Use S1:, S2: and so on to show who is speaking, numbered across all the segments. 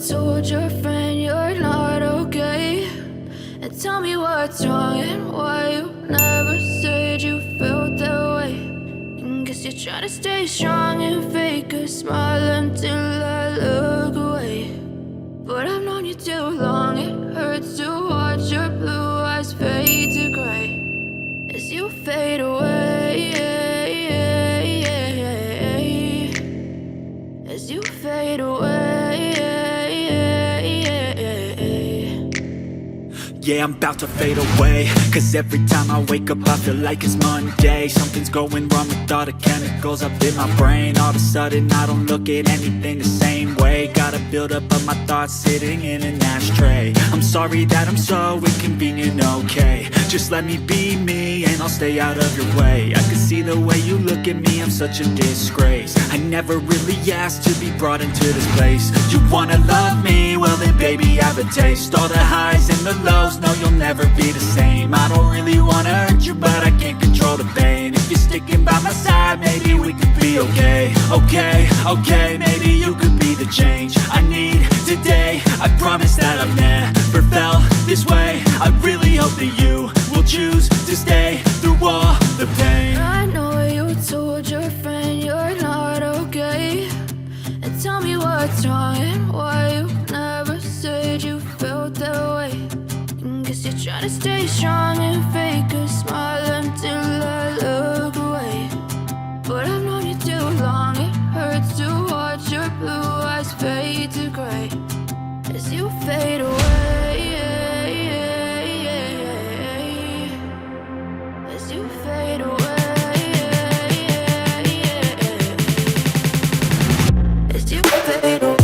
S1: told your friend you're not okay? And tell me what's wrong and why you never said you felt that way. And guess you're trying to stay strong and fake a smile until I look away. But I've known you too long, it hurts to watch your blue eyes fade to gray as you fade away, as you fade away.
S2: Yeah, I'm about to fade away, cause every time I wake up I feel like it's Monday. Something's going wrong with all the chemicals up in my brain. All of a sudden I don't look at anything the same way. Got a buildup of my thoughts sitting in an ashtray. I'm sorry that I'm so inconvenient, okay? Just let me be me and I'll stay out of your way. I can see the way you look at me, I'm such a disgrace. I never really asked to be brought into this place. You wanna love me? Well then baby, have a taste. All the highs and the lows, no, you'll never be the same. I don't really wanna hurt you, but I can't control the pain. If you're sticking by my side, maybe we could be okay. Okay, maybe you could be the change I need today. I promise that I've never felt this way. I really hope that you will choose to stay through all the pain.
S1: I know you told your friend you're not okay. And tell me what's wrong and why you never said you felt that way. And guess you're trying to stay strong and fake a smile until I look away. But I've known you too long, it hurts to watch your blue eyes fade to gray as you fade away, as you fade away. As you fade away.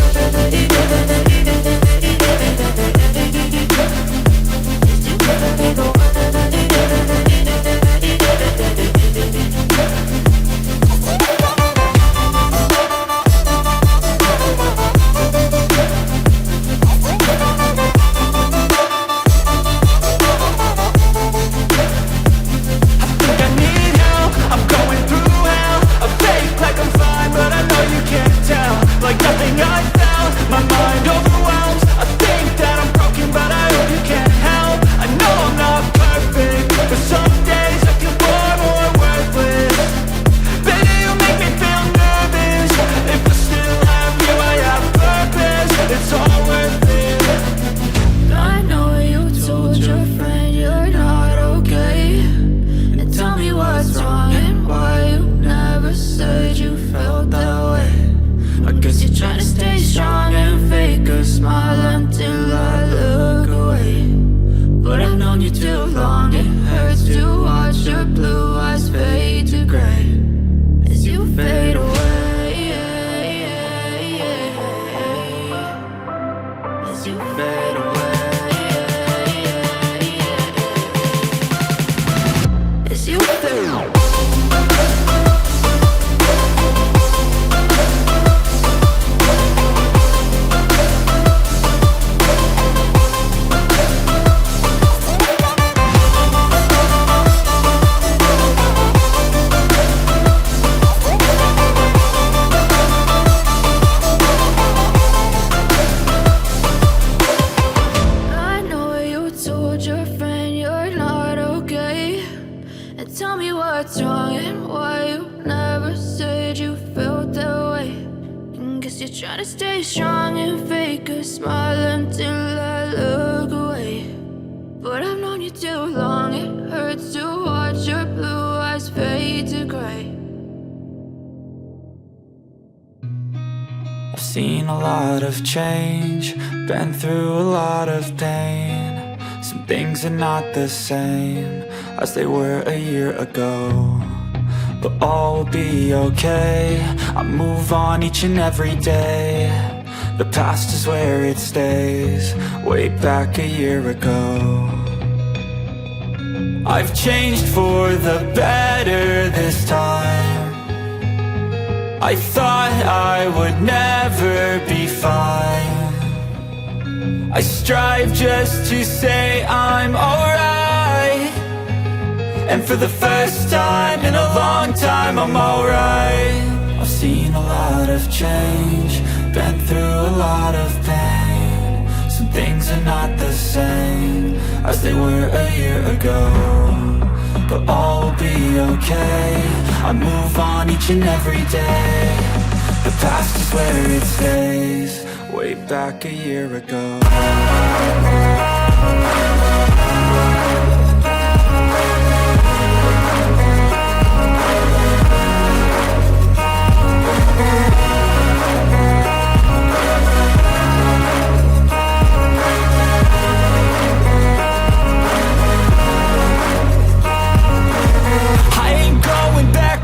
S3: Seen a lot of change, been through a lot of pain. Some things are not the same as they were a year ago, but all will be okay. I move on each and every day. The past is where it stays, way back a year ago. I've changed for the better this time. I thought I would never be fine. I strive just to say I'm alright, and for the first time in a long time I'm alright. I've seen a lot of change, been through a lot of pain. are not the same as they were a year ago, but all will be okay. I move on each and every day. The past is where it stays. Way back a year ago.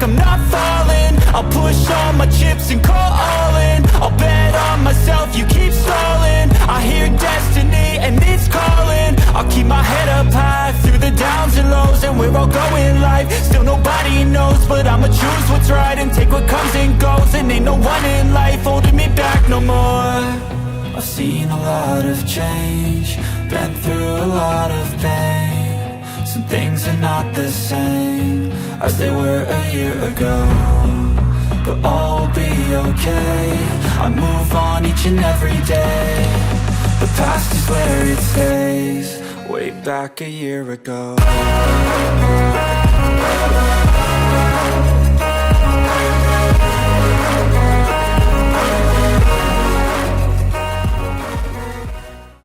S3: I'm not falling. I'll push all my chips and call all in. I'll bet on myself, you keep stalling. I hear destiny and it's calling. I'll keep my head up high through the downs and lows. And we're all going live, still nobody knows. But I'ma choose what's right and take what comes and goes. And ain't no one in life holding me back no more. I've seen a lot of change, been through a lot of pain. Some things are not the same as they were a year ago, but all will be okay. I move on each and every day. The past is where it stays. Way back a year ago.